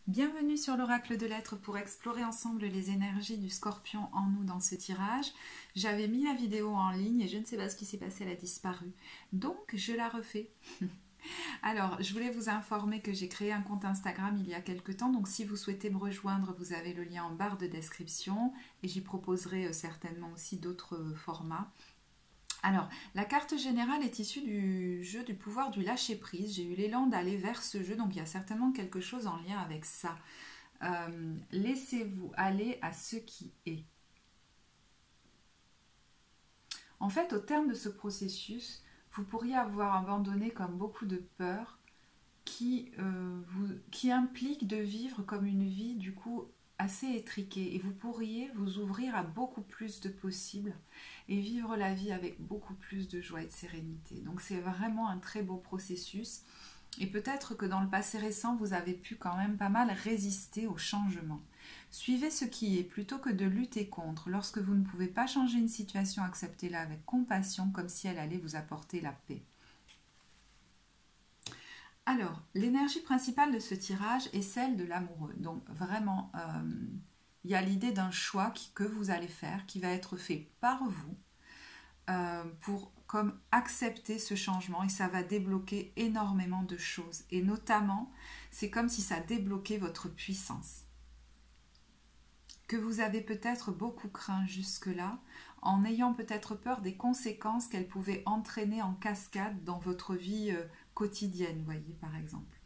Bienvenue sur l'Oracle de l'Être pour explorer ensemble les énergies du Scorpion en nous dans ce tirage. J'avais mis la vidéo en ligne et je ne sais pas ce qui s'est passé, elle a disparu. Donc je la refais. Alors, je voulais vous informer que j'ai créé un compte Instagram il y a quelques temps. Donc si vous souhaitez me rejoindre, vous avez le lien en barre de description. Et j'y proposerai certainement aussi d'autres formats. Alors, la carte générale est issue du jeu du pouvoir du lâcher-prise. J'ai eu l'élan d'aller vers ce jeu, donc il y a certainement quelque chose en lien avec ça. Laissez-vous aller à ce qui est. En fait, au terme de ce processus, vous pourriez avoir abandonné comme beaucoup de peurs qui impliquent de vivre comme une vie du coup assez étriquée. Et vous pourriez vous ouvrir à beaucoup plus de possibles et vivre la vie avec beaucoup plus de joie et de sérénité. Donc c'est vraiment un très beau processus. Et peut-être que dans le passé récent, vous avez pu quand même pas mal résister au changement. Suivez ce qui est plutôt que de lutter contre. Lorsque vous ne pouvez pas changer une situation, acceptez-la avec compassion comme si elle allait vous apporter la paix. Alors, l'énergie principale de ce tirage est celle de l'amoureux. Donc vraiment, il y a l'idée d'un choix que vous allez faire, qui va être fait par vous, pour comme accepter ce changement, et ça va débloquer énormément de choses. Et notamment, c'est comme si ça débloquait votre puissance, que vous avez peut-être beaucoup craint jusque-là, en ayant peut-être peur des conséquences qu'elle pouvait entraîner en cascade dans votre vie quotidienne, voyez, par exemple.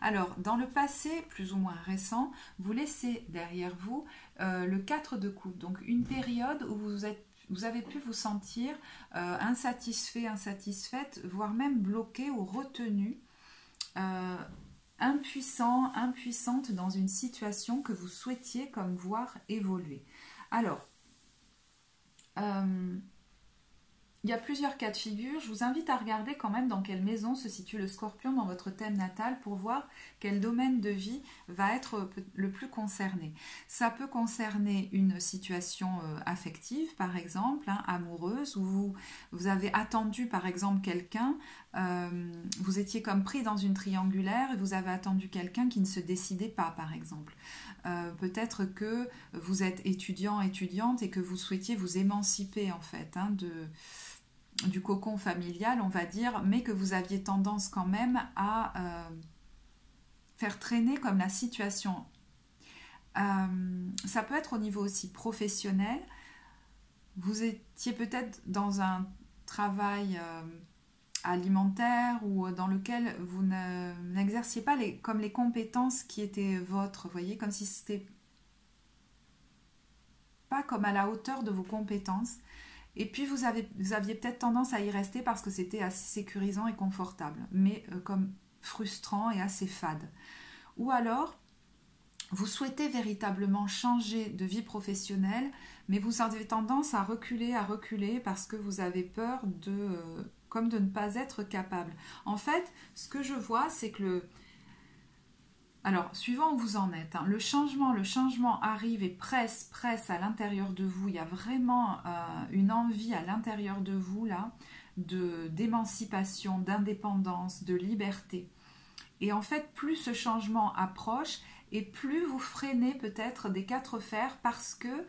Alors, dans le passé, plus ou moins récent, vous laissez derrière vous le 4 de coupe, donc une période où vous avez pu vous sentir insatisfait, insatisfaite, voire même bloqué ou retenu, impuissant, impuissante dans une situation que vous souhaitiez comme voir évoluer. Alors, il y a plusieurs cas de figure. Je vous invite à regarder quand même dans quelle maison se situe le Scorpion dans votre thème natal pour voir quel domaine de vie va être le plus concerné. Ça peut concerner une situation affective, par exemple, amoureuse, où vous avez attendu, par exemple, quelqu'un, vous étiez comme pris dans une triangulaire et vous avez attendu quelqu'un qui ne se décidait pas, par exemple. Peut-être que vous êtes étudiant, étudiante et que vous souhaitiez vous émanciper, en fait, du cocon familial, on va dire, mais que vous aviez tendance quand même à faire traîner comme la situation. Ça peut être au niveau aussi professionnel. Vous étiez peut-être dans un travail alimentaire ou dans lequel vous n'exerciez pas comme les compétences qui étaient vôtres, vous voyez, comme si c'était pas comme à la hauteur de vos compétences. Et puis vous aviez peut-être tendance à y rester parce que c'était assez sécurisant et confortable, mais comme frustrant et assez fade. Ou alors, vous souhaitez véritablement changer de vie professionnelle, mais vous avez tendance à reculer parce que vous avez peur comme de ne pas être capable. En fait, ce que je vois, c'est que alors, suivant où vous en êtes, le changement arrive et presse à l'intérieur de vous. Il y a vraiment une envie à l'intérieur de vous, là, d'émancipation, d'indépendance, de liberté. Et en fait, plus ce changement approche, et plus vous freinez peut-être des 4 fers parce que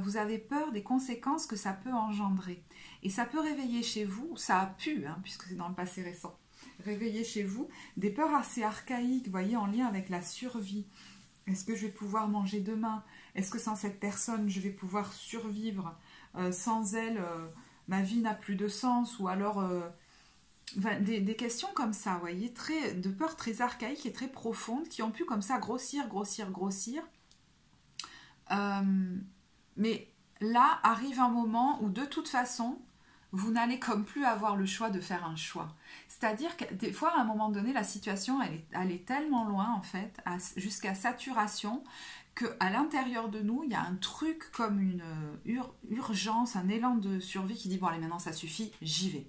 vous avez peur des conséquences que ça peut engendrer. Et ça peut réveiller chez vous, ça a pu, puisque c'est dans le passé récent, réveiller chez vous des peurs assez archaïques, vous voyez, en lien avec la survie. Est-ce que je vais pouvoir manger demain? Est-ce que sans cette personne, je vais pouvoir survivre? Sans elle, ma vie n'a plus de sens? Ou alors, des questions comme ça, vous voyez, de peurs très archaïques et très profondes qui ont pu comme ça grossir. Mais là, arrive un moment où de toute façon, vous n'allez comme plus avoir le choix de faire un choix. C'est-à-dire que des fois, à un moment donné, la situation, elle est tellement loin, en fait, jusqu'à saturation, qu'à l'intérieur de nous, il y a un truc comme une urgence, un élan de survie qui dit « Bon, allez, maintenant, ça suffit, j'y vais ».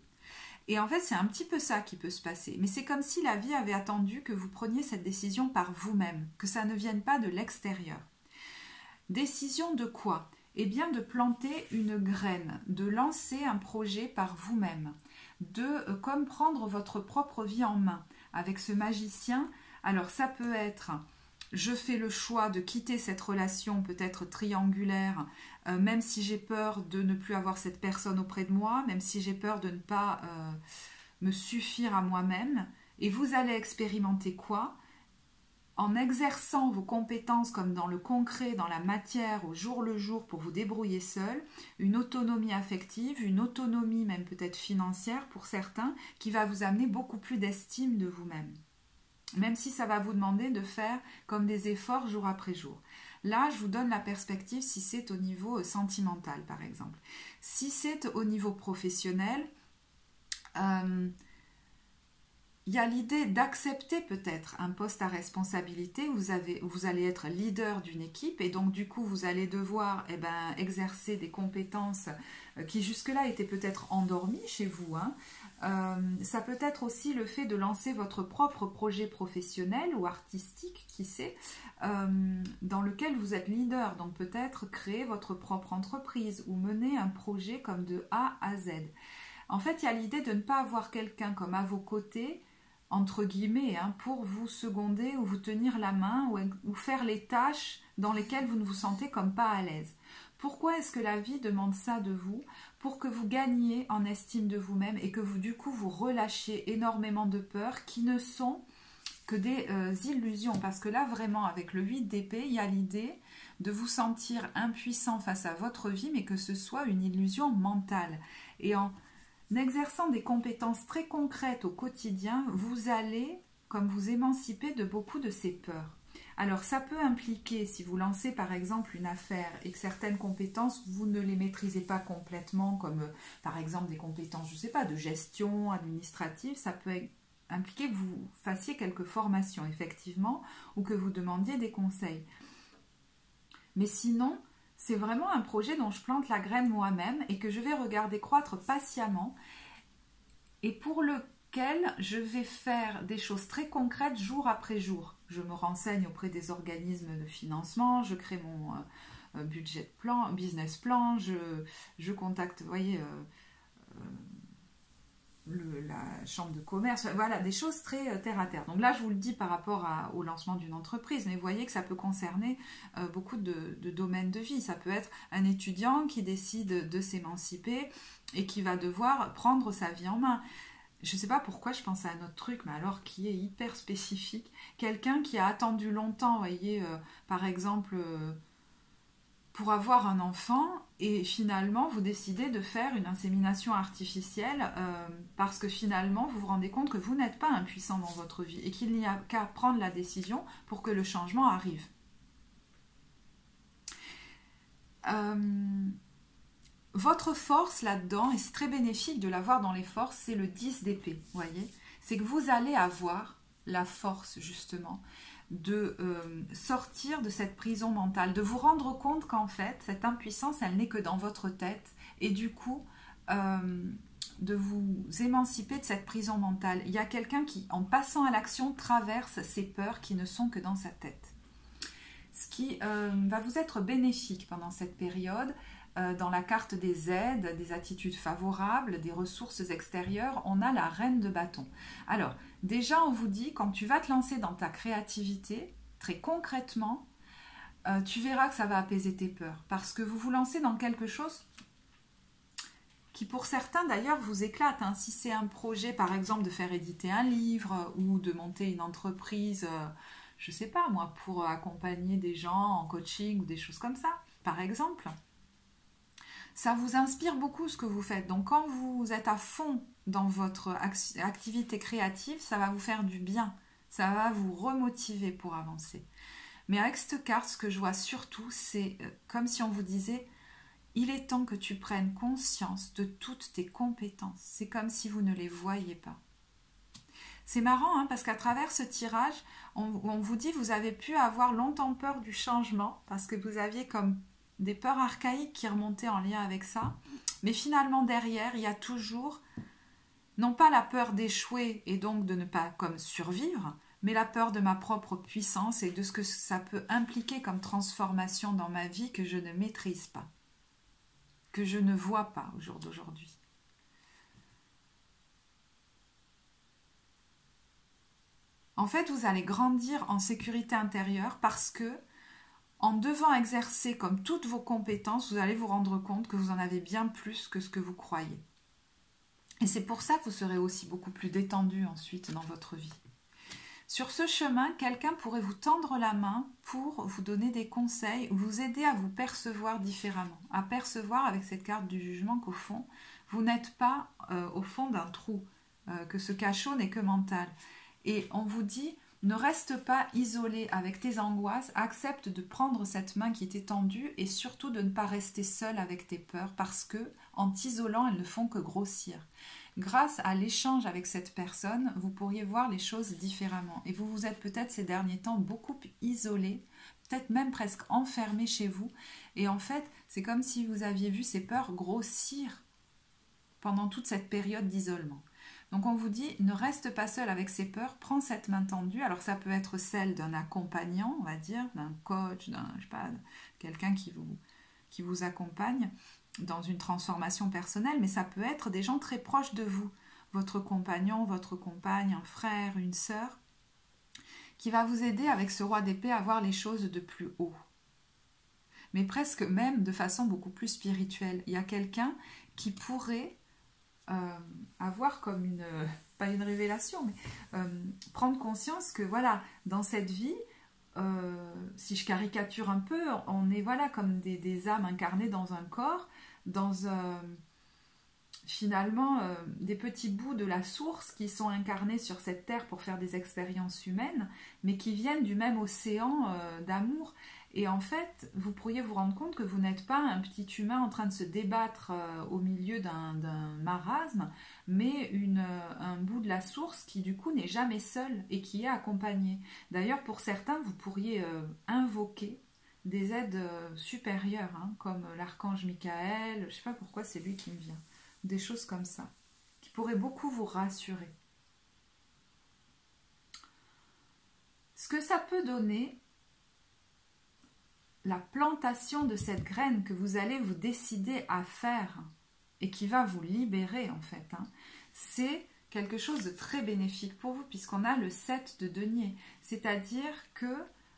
Et en fait, c'est un petit peu ça qui peut se passer. Mais c'est comme si la vie avait attendu que vous preniez cette décision par vous-même, que ça ne vienne pas de l'extérieur. Décision de quoi ? Eh bien, de planter une graine, de lancer un projet par vous-même, comme prendre votre propre vie en main. Avec ce magicien, alors ça peut être je fais le choix de quitter cette relation peut-être triangulaire, même si j'ai peur de ne plus avoir cette personne auprès de moi, même si j'ai peur de ne pas me suffire à moi-même. Et vous allez expérimenter quoi? En exerçant vos compétences comme dans le concret, dans la matière, au jour le jour pour vous débrouiller seul, une autonomie affective, une autonomie même peut-être financière pour certains, qui va vous amener beaucoup plus d'estime de vous-même. Même si ça va vous demander de faire comme des efforts jour après jour. Là, je vous donne la perspective si c'est au niveau sentimental, par exemple. Si c'est au niveau professionnel, il y a l'idée d'accepter peut-être un poste à responsabilité où vous allez être leader d'une équipe et donc du coup vous allez devoir exercer des compétences qui jusque-là étaient peut-être endormies chez vous. Ça peut être aussi le fait de lancer votre propre projet professionnel ou artistique, qui sait, dans lequel vous êtes leader. Donc peut-être créer votre propre entreprise ou mener un projet comme de A à Z. En fait, il y a l'idée de ne pas avoir quelqu'un comme à vos côtés, entre guillemets, pour vous seconder ou vous tenir la main ou faire les tâches dans lesquelles vous ne vous sentez comme pas à l'aise. Pourquoi est-ce que la vie demande ça de vous? Pour que vous gagniez en estime de vous-même et que vous, du coup, vous relâchiez énormément de peurs qui ne sont que des illusions. Parce que là, vraiment, avec le 8 d'épée, il y a l'idée de vous sentir impuissant face à votre vie, mais que ce soit une illusion mentale. Et en exerçant des compétences très concrètes au quotidien, vous allez, comme vous émanciper de beaucoup de ces peurs. Alors ça peut impliquer, si vous lancez par exemple une affaire et que certaines compétences, vous ne les maîtrisez pas complètement, comme par exemple des compétences, je ne sais pas, de gestion administrative, ça peut impliquer que vous fassiez quelques formations effectivement ou que vous demandiez des conseils. Mais sinon, c'est vraiment un projet dont je plante la graine moi-même et que je vais regarder croître patiemment et pour lequel je vais faire des choses très concrètes jour après jour. Je me renseigne auprès des organismes de financement, je crée mon budget plan, business plan, je contacte, vous voyez, la chambre de commerce, voilà, des choses très terre à terre. Donc là, je vous le dis par rapport au lancement d'une entreprise, mais vous voyez que ça peut concerner beaucoup de domaines de vie. Ça peut être un étudiant qui décide de s'émanciper et qui va devoir prendre sa vie en main. Je ne sais pas pourquoi je pense à un autre truc, mais alors qui est hyper spécifique. Quelqu'un qui a attendu longtemps, vous voyez, par exemple, pour avoir un enfant, et finalement, vous décidez de faire une insémination artificielle parce que finalement, vous vous rendez compte que vous n'êtes pas impuissant dans votre vie et qu'il n'y a qu'à prendre la décision pour que le changement arrive. Votre force là-dedans, et c'est très bénéfique de l'avoir dans les forces, c'est le 10 d'épée, vous voyez. C'est que vous allez avoir la force, justement, de sortir de cette prison mentale, de vous rendre compte qu'en fait, cette impuissance, elle n'est que dans votre tête, et du coup, de vous émanciper de cette prison mentale. Il y a quelqu'un qui, en passant à l'action, traverse ces peurs qui ne sont que dans sa tête. Ce qui va vous être bénéfique pendant cette période, dans la carte des aides, des attitudes favorables, des ressources extérieures, on a la reine de bâton. Alors, déjà, on vous dit, quand tu vas te lancer dans ta créativité, très concrètement, tu verras que ça va apaiser tes peurs. Parce que vous vous lancez dans quelque chose qui, pour certains, d'ailleurs, vous éclate. Si c'est un projet, par exemple, de faire éditer un livre ou de monter une entreprise, je ne sais pas, moi, pour accompagner des gens en coaching ou des choses comme ça, par exemple. Ça vous inspire beaucoup ce que vous faites. Donc quand vous êtes à fond dans votre activité créative, ça va vous faire du bien. Ça va vous remotiver pour avancer. Mais avec cette carte, ce que je vois surtout, c'est comme si on vous disait « Il est temps que tu prennes conscience de toutes tes compétences. » C'est comme si vous ne les voyiez pas. C'est marrant parce qu'à travers ce tirage, on vous dit vous avez pu avoir longtemps peur du changement parce que vous aviez comme des peurs archaïques qui remontaient en lien avec ça. Mais finalement, derrière, il y a toujours, non pas la peur d'échouer et donc de ne pas comme survivre, mais la peur de ma propre puissance et de ce que ça peut impliquer comme transformation dans ma vie que je ne maîtrise pas, que je ne vois pas au jour d'aujourd'hui. En fait, vous allez grandir en sécurité intérieure parce que, en devant exercer comme toutes vos compétences, vous allez vous rendre compte que vous en avez bien plus que ce que vous croyez. Et c'est pour ça que vous serez aussi beaucoup plus détendu ensuite dans votre vie. Sur ce chemin, quelqu'un pourrait vous tendre la main pour vous donner des conseils, vous aider à vous percevoir différemment, à percevoir avec cette carte du jugement qu'au fond, vous n'êtes pas au fond d'un trou, que ce cachot n'est que mental. Et on vous dit, ne reste pas isolé avec tes angoisses, accepte de prendre cette main qui t'est tendue et surtout de ne pas rester seul avec tes peurs parce que, en t'isolant, elles ne font que grossir. Grâce à l'échange avec cette personne, vous pourriez voir les choses différemment. Et vous vous êtes peut-être ces derniers temps beaucoup isolé, peut-être même presque enfermé chez vous. Et en fait, c'est comme si vous aviez vu ces peurs grossir pendant toute cette période d'isolement. Donc on vous dit, ne reste pas seul avec ces peurs, prends cette main tendue. Alors ça peut être celle d'un accompagnant, on va dire, d'un coach, je sais pas, quelqu'un qui vous accompagne dans une transformation personnelle, mais ça peut être des gens très proches de vous, votre compagnon, votre compagne, un frère, une sœur, qui va vous aider avec ce roi d'épée à voir les choses de plus haut, mais presque même de façon beaucoup plus spirituelle. Il y a quelqu'un qui pourrait avoir comme pas une révélation, mais prendre conscience que voilà, dans cette vie, si je caricature un peu, on est voilà comme des âmes incarnées dans un corps, dans finalement des petits bouts de la source qui sont incarnés sur cette terre pour faire des expériences humaines, mais qui viennent du même océan d'amour. Et en fait, vous pourriez vous rendre compte que vous n'êtes pas un petit humain en train de se débattre au milieu d'un marasme, mais un bout de la source qui du coup n'est jamais seul et qui est accompagné. D'ailleurs, pour certains, vous pourriez invoquer des aides supérieures, hein, comme l'archange Michael, je ne sais pas pourquoi c'est lui qui me vient, des choses comme ça, qui pourraient beaucoup vous rassurer. Ce que ça peut donner, la plantation de cette graine que vous allez vous décider à faire et qui va vous libérer en fait, hein, c'est quelque chose de très bénéfique pour vous puisqu'on a le 7 de denier, c'est-à-dire que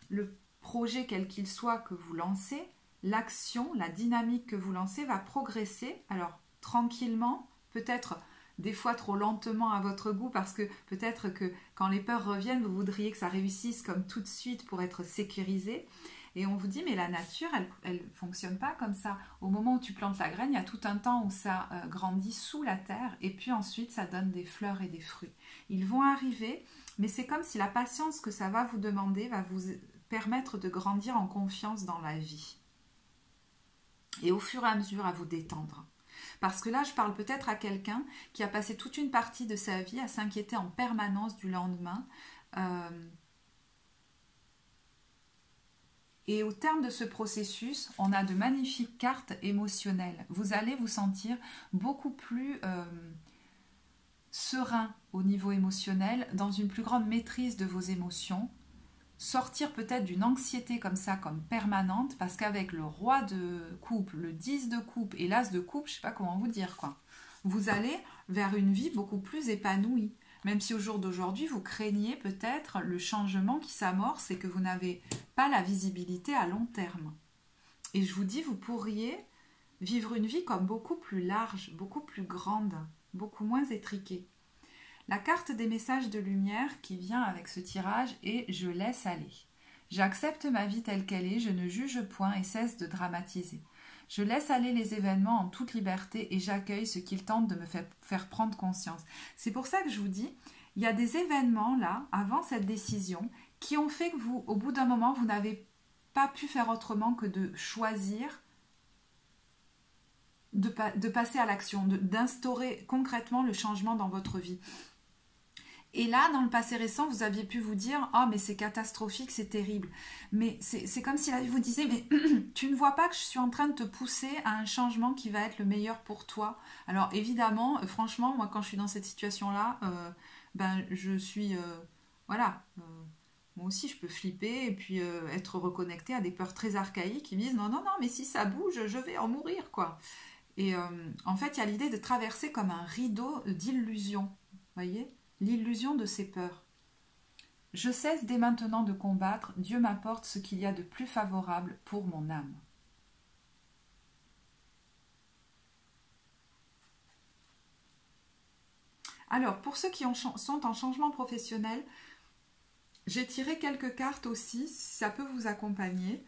le projet quel qu'il soit que vous lancez, l'action, la dynamique que vous lancez va progresser, alors tranquillement, peut-être des fois trop lentement à votre goût parce que peut-être que quand les peurs reviennent, vous voudriez que ça réussisse comme tout de suite pour être sécurisé. Et on vous dit, mais la nature, elle ne fonctionne pas comme ça. Au moment où tu plantes la graine, il y a tout un temps où ça grandit sous la terre et puis ensuite ça donne des fleurs et des fruits. Ils vont arriver, mais c'est comme si la patience que ça va vous demander va vous permettre de grandir en confiance dans la vie. Et au fur et à mesure à vous détendre. Parce que là, je parle peut-être à quelqu'un qui a passé toute une partie de sa vie à s'inquiéter en permanence du lendemain. Et au terme de ce processus, on a de magnifiques cartes émotionnelles. Vous allez vous sentir beaucoup plus serein au niveau émotionnel, dans une plus grande maîtrise de vos émotions. Sortir peut-être d'une anxiété comme ça, comme permanente, parce qu'avec le roi de coupe, le 10 de coupe et l'as de coupe, je ne sais pas comment vous dire quoi, vous allez vers une vie beaucoup plus épanouie. Même si au jour d'aujourd'hui, vous craignez peut-être le changement qui s'amorce et que vous n'avez pas la visibilité à long terme. Et je vous dis, vous pourriez vivre une vie comme beaucoup plus large, beaucoup plus grande, beaucoup moins étriquée. La carte des messages de lumière qui vient avec ce tirage est « Je laisse aller ». J'accepte ma vie telle qu'elle est, je ne juge point et cesse de dramatiser. Je laisse aller les événements en toute liberté et j'accueille ce qu'ils tentent de me faire prendre conscience. C'est pour ça que je vous dis, il y a des événements là, avant cette décision, qui ont fait que vous, au bout d'un moment, vous n'avez pas pu faire autrement que de choisir de passer à l'action, d'instaurer concrètement le changement dans votre vie. Et là, dans le passé récent, vous aviez pu vous dire « Oh, mais c'est catastrophique, c'est terrible. » Mais c'est comme si la vie vous disait « Mais tu ne vois pas que je suis en train de te pousser à un changement qui va être le meilleur pour toi. » Alors évidemment, franchement, moi quand je suis dans cette situation-là, je suis... voilà. Moi aussi, je peux flipper et puis être reconnectée à des peurs très archaïques qui me disent « Non, non, non, mais si ça bouge, je vais en mourir, quoi. » Et en fait, il y a l'idée de traverser comme un rideau d'illusion, vous voyez ? L'illusion de ces peurs. Je cesse dès maintenant de combattre, Dieu m'apporte ce qu'il y a de plus favorable pour mon âme. Alors, pour ceux qui sont en changement professionnel, j'ai tiré quelques cartes aussi, si ça peut vous accompagner.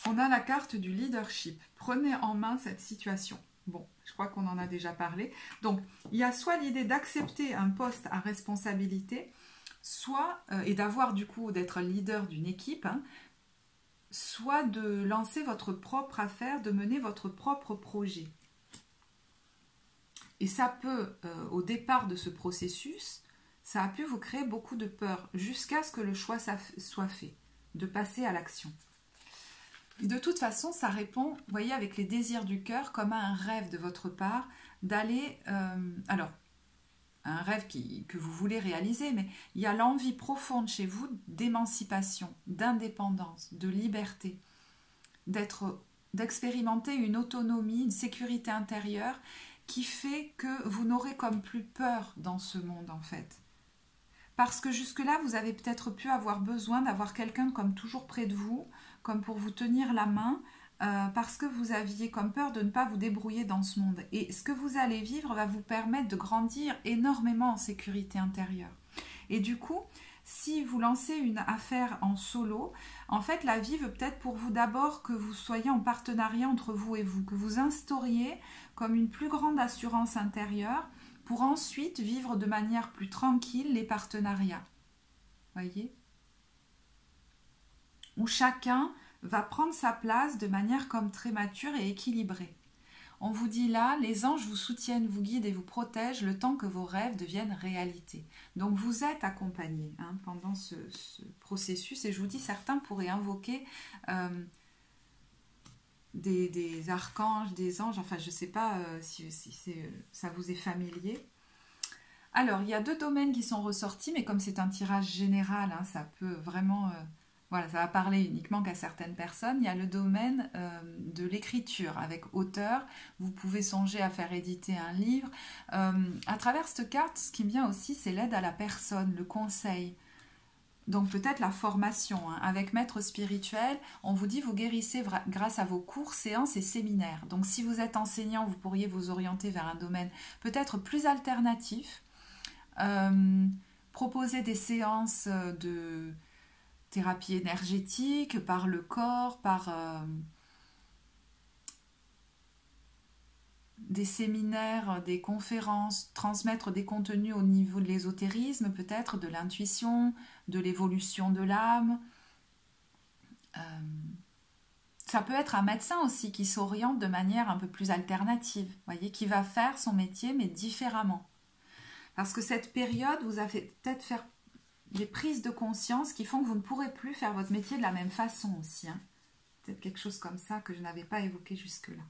On a la carte du leadership. Prenez en main cette situation. Bon, je crois qu'on en a déjà parlé. Donc, il y a soit l'idée d'accepter un poste à responsabilité, soit, et d'avoir du coup, d'être leader d'une équipe, hein, soit de lancer votre propre affaire, de mener votre propre projet. Et ça peut, au départ de ce processus, ça a pu vous créer beaucoup de peur, jusqu'à ce que le choix soit fait, de passer à l'action. De toute façon, ça répond, vous voyez, avec les désirs du cœur, comme à un rêve de votre part, d'aller... alors, un rêve que vous voulez réaliser, mais il y a l'envie profonde chez vous d'émancipation, d'indépendance, de liberté, d'expérimenter une autonomie, une sécurité intérieure qui fait que vous n'aurez comme plus peur dans ce monde, en fait. Parce que jusque-là, vous avez peut-être pu avoir besoin d'avoir quelqu'un comme toujours près de vous, comme pour vous tenir la main, parce que vous aviez comme peur de ne pas vous débrouiller dans ce monde. Et ce que vous allez vivre va vous permettre de grandir énormément en sécurité intérieure. Et du coup, si vous lancez une affaire en solo, en fait, la vie veut peut-être pour vous d'abord que vous soyez en partenariat entre vous et vous, que vous instauriez comme une plus grande assurance intérieure, pour ensuite vivre de manière plus tranquille les partenariats. Voyez ? Où chacun va prendre sa place de manière comme très mature et équilibrée. On vous dit là, les anges vous soutiennent, vous guident et vous protègent le temps que vos rêves deviennent réalité. Donc vous êtes accompagné pendant ce processus, et je vous dis, certains pourraient invoquer des archanges, des anges, enfin je ne sais pas si ça vous est familier. Alors, il y a 2 domaines qui sont ressortis, mais comme c'est un tirage général, ça peut vraiment... voilà, ça va parler uniquement qu'à certaines personnes. Il y a le domaine de l'écriture avec auteur. Vous pouvez songer à faire éditer un livre. À travers cette carte, ce qui me vient aussi, c'est l'aide à la personne, le conseil. Donc peut-être la formation. Avec maître spirituel, on vous dit vous guérissez grâce à vos cours, séances et séminaires. Donc si vous êtes enseignant, vous pourriez vous orienter vers un domaine peut-être plus alternatif. Proposer des séances de thérapie énergétique par le corps, par des séminaires, des conférences, transmettre des contenus au niveau de l'ésotérisme, peut-être de l'intuition, de l'évolution de l'âme. Ça peut être un médecin aussi qui s'oriente de manière un peu plus alternative, voyez, qui va faire son métier mais différemment. Parce que cette période vous a fait peut-être faire des prises de conscience qui font que vous ne pourrez plus faire votre métier de la même façon aussi. Peut-être quelque chose comme ça que je n'avais pas évoqué jusque-là.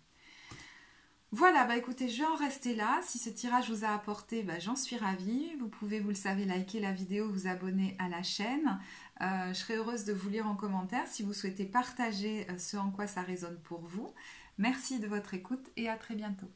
Voilà, écoutez, je vais en rester là. Si ce tirage vous a apporté, j'en suis ravie. Vous pouvez, vous le savez, liker la vidéo, vous abonner à la chaîne. Je serai heureuse de vous lire en commentaire si vous souhaitez partager ce en quoi ça résonne pour vous. Merci de votre écoute et à très bientôt.